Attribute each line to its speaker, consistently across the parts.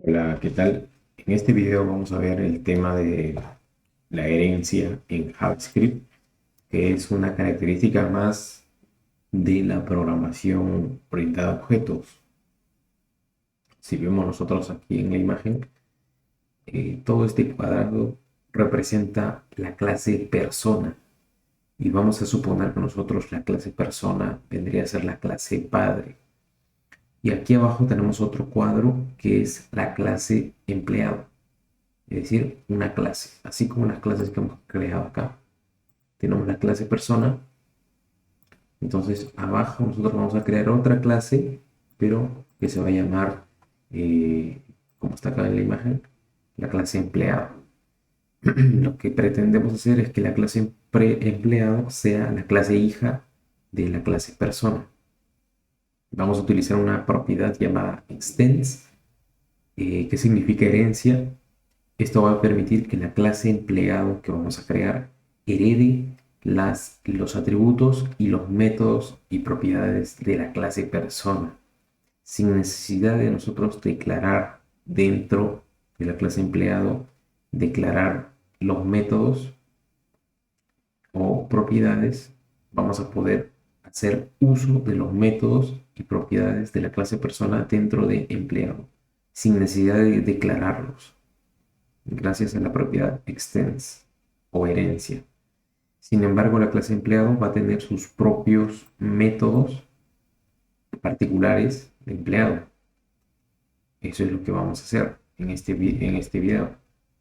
Speaker 1: Hola, ¿qué tal? En este video vamos a ver el tema de la herencia en JavaScript, que es una característica más de la programación orientada a objetos. Si vemos nosotros aquí en la imagen, todo este cuadrado representa la clase persona y vamos a suponer que nosotros la clase persona vendría a ser la clase padre. Y aquí abajo tenemos otro cuadro que es la clase empleado. Es decir, una clase, así como las clases que hemos creado acá. Tenemos la clase persona, entonces abajo nosotros vamos a crear otra clase, pero que se va a llamar, como está acá en la imagen, la clase empleado. Lo que pretendemos hacer es que la clase empleado sea la clase hija de la clase persona. Vamos a utilizar una propiedad llamada extends, que significa herencia. Esto va a permitir que la clase empleado que vamos a crear herede los atributos y los métodos y propiedades de la clase persona, sin necesidad de nosotros declarar dentro de la clase empleado, declarar los métodos o propiedades. Vamos a poder hacer uso de los métodos y propiedades de la clase persona dentro de empleado, sin necesidad de declararlos gracias a la propiedad extends o herencia. Sin embargo, la clase empleado va a tener sus propios métodos particulares de empleado. Eso es lo que vamos a hacer en este video.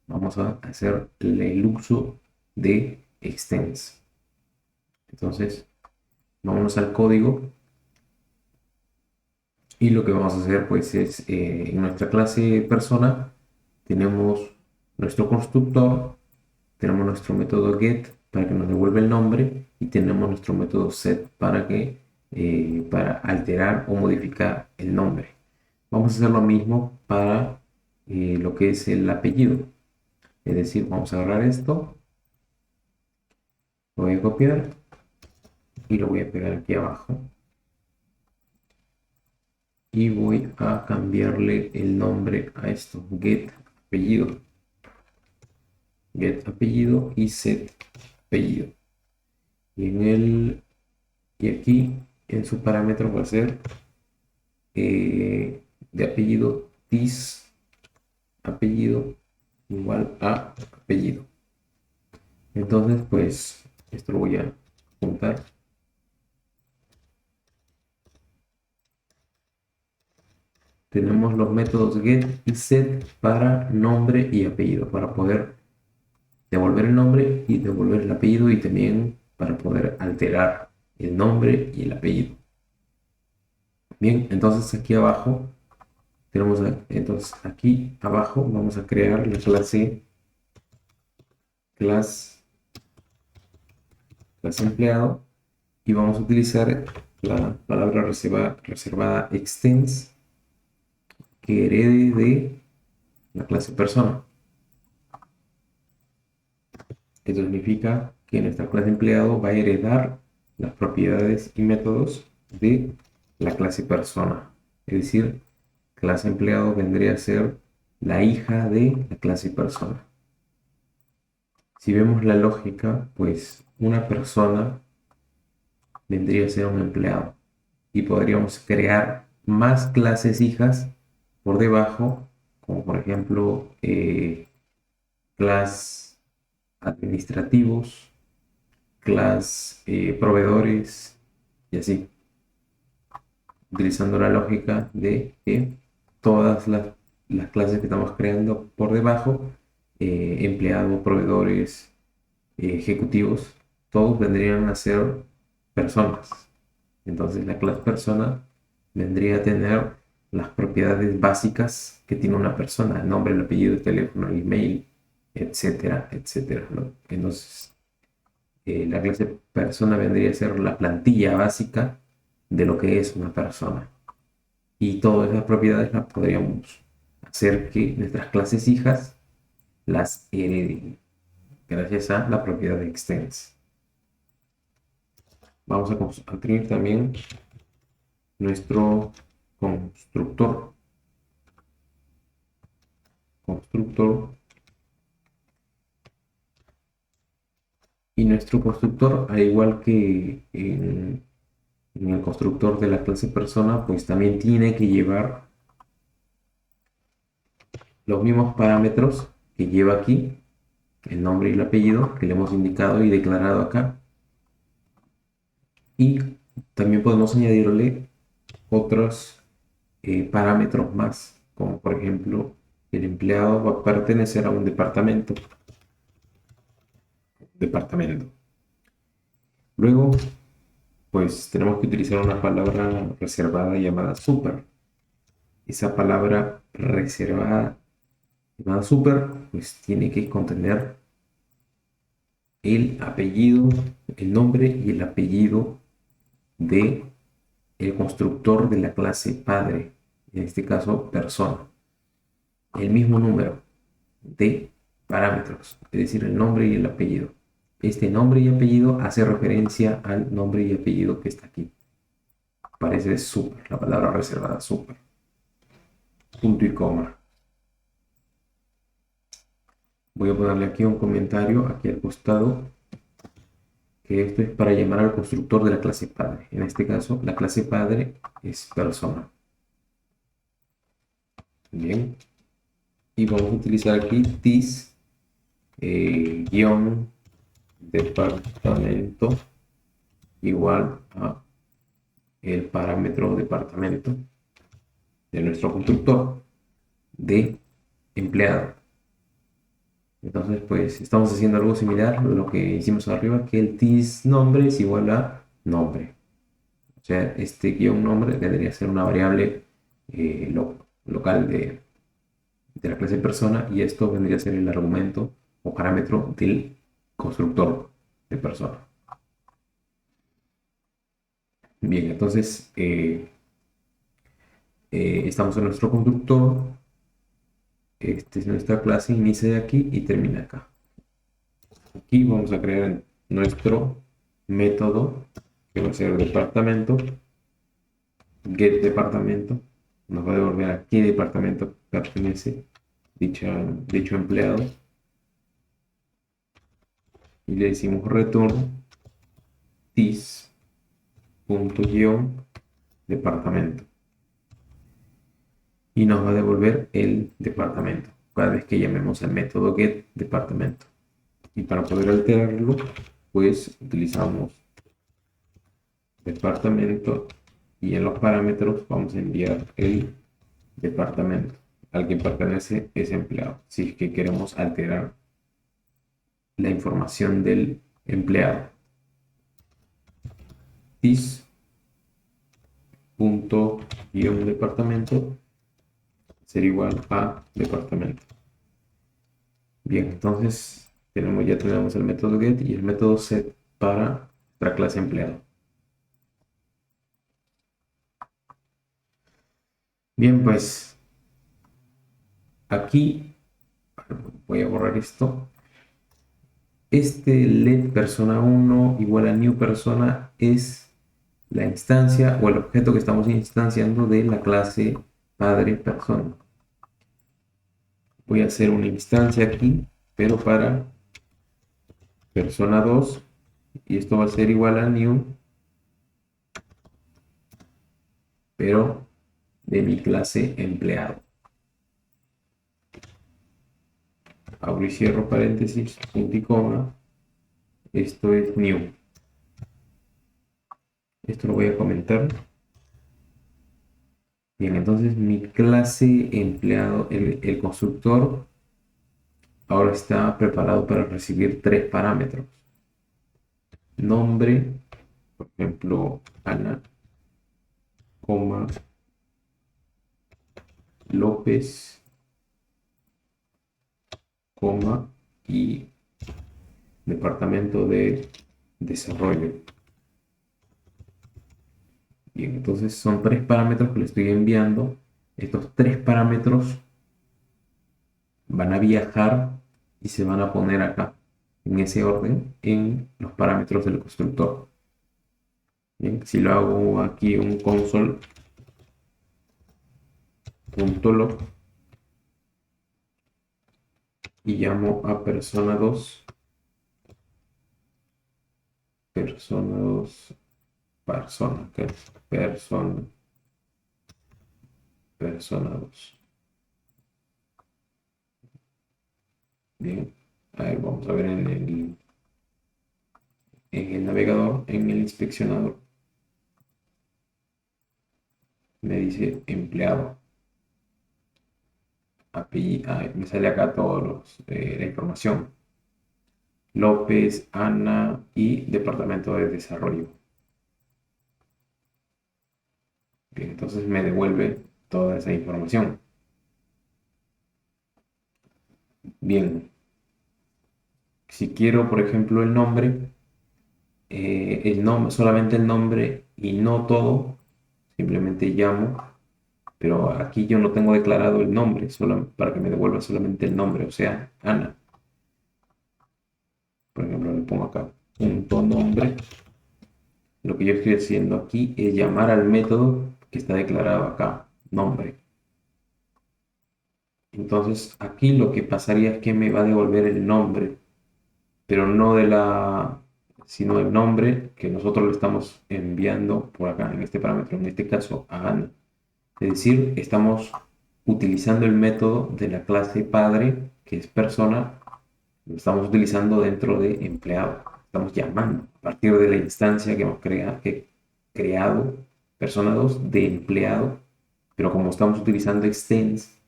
Speaker 1: Vamos a hacer el uso de extends. Entonces, vámonos al código y lo que vamos a hacer pues es en nuestra clase persona tenemos nuestro constructor. Tenemos nuestro método get para que nos devuelva el nombre y tenemos nuestro método set para alterar o modificar el nombre. Vamos a hacer lo mismo para lo que es el apellido. Es decir, vamos a agarrar esto, lo voy a copiar y lo voy a pegar aquí abajo. Y voy a cambiarle el nombre a esto, get apellido. Get apellido y set apellido. Y aquí en su parámetro va a ser de apellido this apellido igual a apellido. Entonces, pues esto lo voy a juntar. Tenemos los métodos get y set para nombre y apellido, para poder devolver el nombre y devolver el apellido y también para poder alterar el nombre y el apellido. Bien, entonces aquí abajo tenemos, entonces aquí abajo vamos a crear la clase empleado y vamos a utilizar la palabra reservada extends que herede de la clase persona. Esto significa que nuestra clase empleado va a heredar las propiedades y métodos de la clase persona. Es decir, clase empleado vendría a ser la hija de la clase persona. Si vemos la lógica, pues una persona vendría a ser un empleado y podríamos crear más clases hijas por debajo, como por ejemplo class administrativos, class proveedores y así, utilizando la lógica de que todas las clases que estamos creando por debajo, empleados, proveedores, ejecutivos, todos vendrían a ser personas. Entonces la clase persona vendría a tener las propiedades básicas que tiene una persona, el nombre, el apellido, el teléfono, el email, etcétera, etcétera, ¿no? Entonces, la clase persona vendría a ser la plantilla básica de lo que es una persona. Y todas esas propiedades las podríamos hacer que nuestras clases hijas las hereden gracias a la propiedad de extends. Vamos a construir también nuestro constructor. constructor. Y nuestro constructor, al igual que en el constructor de la clase persona, pues también tiene que llevar los mismos parámetros que lleva aquí, el nombre y el apellido que le hemos indicado y declarado acá. Y también podemos añadirle otros parámetros más, como por ejemplo, el empleado va a pertenecer a un departamento. Luego, pues tenemos que utilizar una palabra reservada llamada super. Esa palabra reservada llamada super, pues tiene que contener el apellido, el nombre y el apellido de el constructor de la clase padre, en este caso persona. El mismo número de parámetros, es decir, el nombre y el apellido. Este nombre y apellido hace referencia al nombre y apellido que está aquí. Aparece super, la palabra reservada super. Punto y coma. Voy a ponerle aquí un comentario aquí al costado, que esto es para llamar al constructor de la clase padre. En este caso, la clase padre es persona. Bien. Y vamos a utilizar aquí this guión departamento igual a el parámetro departamento de nuestro constructor de empleado. Entonces, pues estamos haciendo algo similar a lo que hicimos arriba, que el this nombre es igual a nombre. O sea, este guión nombre debería ser una variable local de la clase persona, y esto vendría a ser el argumento o parámetro del constructor de persona. Bien, entonces estamos en nuestro constructor. Esta es nuestra clase, inicia de aquí y termina acá. Aquí vamos a crear nuestro método, que va a ser departamento, get departamento. Nos va a devolver a qué departamento pertenece dicho empleado. Y le decimos return this punto guión departamento. Y nos va a devolver el departamento cada vez que llamemos al método get departamento. Y para poder alterarlo, pues utilizamos departamento, y en los parámetros vamos a enviar el departamento al que pertenece ese empleado, si es que queremos alterar la información del empleado. This punto guión departamento será igual a departamento. Bien, entonces ya tenemos el método get y el método set para nuestra clase empleado. Bien, pues aquí voy a borrar esto. Este let persona 1 igual a new persona es la instancia o el objeto que estamos instanciando de la clase padre persona. Voy a hacer una instancia aquí, pero para persona 2, y esto va a ser igual a new, pero de mi clase empleado. Abro y cierro paréntesis, punto y coma. Esto es new. Esto lo voy a comentar. Bien, entonces mi clase empleado, el constructor, ahora está preparado para recibir 3 parámetros. Nombre, por ejemplo, Ana, coma, López, coma, y departamento de desarrollo. Bien, entonces son 3 parámetros que le estoy enviando. Estos 3 parámetros van a viajar y se van a poner acá, en ese orden, en los parámetros del constructor. Bien, si lo hago aquí un console.log, y llamo a persona 2, persona 2, persona, ¿qué? Persona 2. Bien, ahí vamos a ver en el navegador, en el inspeccionador, me dice empleado. API, me sale acá la información. López, Ana y Departamento de Desarrollo. Bien, entonces me devuelve toda esa información. Bien, si quiero, por ejemplo, solamente el nombre y no todo, simplemente llamo, pero aquí yo no tengo declarado el nombre, solo para que me devuelva solamente el nombre, o sea, Ana. Por ejemplo, le pongo acá punto nombre. Lo que yo estoy haciendo aquí es llamar al método que está declarado acá, nombre. Entonces aquí lo que pasaría es que me va a devolver el nombre, pero no sino el nombre que nosotros le estamos enviando por acá, en este parámetro, en este caso a Ana. Es decir, estamos utilizando el método de la clase padre, que es persona, lo estamos utilizando dentro de empleado. Estamos llamando a partir de la instancia que hemos creado, persona 2 de empleado, pero como estamos utilizando extends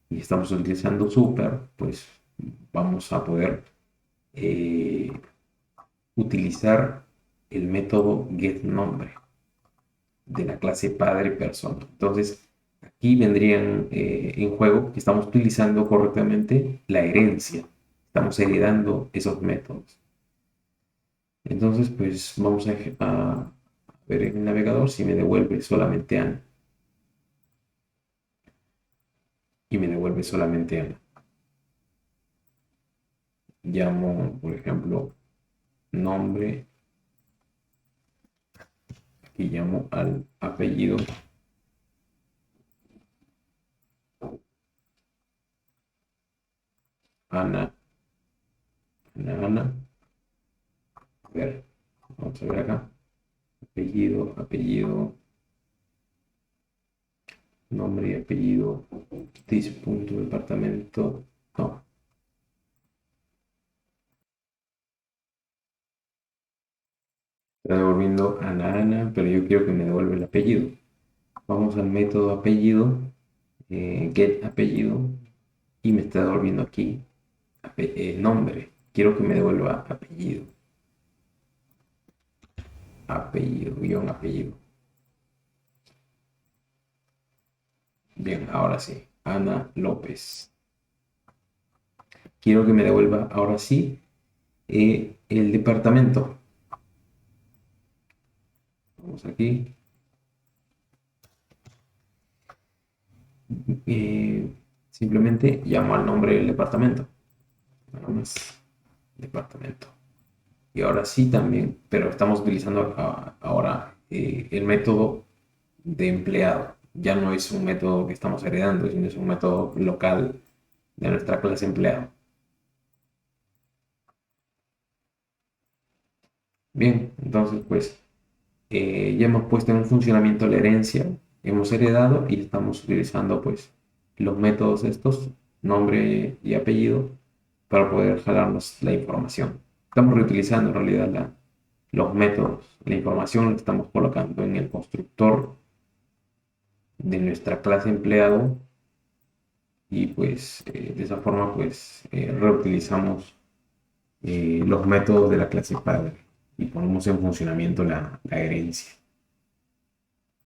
Speaker 1: y estamos utilizando super, pues vamos a poder eh, utilizar el método getNombre de la clase padre persona. Entonces, aquí vendrían en juego que estamos utilizando correctamente la herencia. Estamos heredando esos métodos. Entonces, pues vamos a ver en el navegador si me devuelve solamente Ana. Y me devuelve solamente Ana. Llamo, por ejemplo, nombre. Aquí llamo al apellido. Ana. Ana. A ver, vamos a ver acá. Apellido. Nombre y apellido. Punto departamento. No. Está devolviendo Ana, pero yo quiero que me devuelva el apellido. Vamos al método apellido, get apellido, y me está devolviendo aquí nombre. Quiero que me devuelva apellido. Guión apellido. Bien, ahora sí. Ana López. Quiero que me devuelva ahora sí el departamento. Vamos aquí. Simplemente llamo al nombre del departamento. Nada más. Departamento. Y ahora sí también, pero estamos utilizando ahora el método de empleado. Ya no es un método que estamos heredando, sino es un método local de nuestra clase empleado. Bien, entonces pues ya hemos puesto en funcionamiento la herencia, hemos heredado y estamos utilizando pues los métodos estos, nombre y apellido, para poder jalarnos la información. Estamos reutilizando en realidad los métodos, la información la estamos colocando en el constructor de nuestra clase empleado y pues de esa forma pues reutilizamos los métodos de la clase padre y ponemos en funcionamiento la herencia.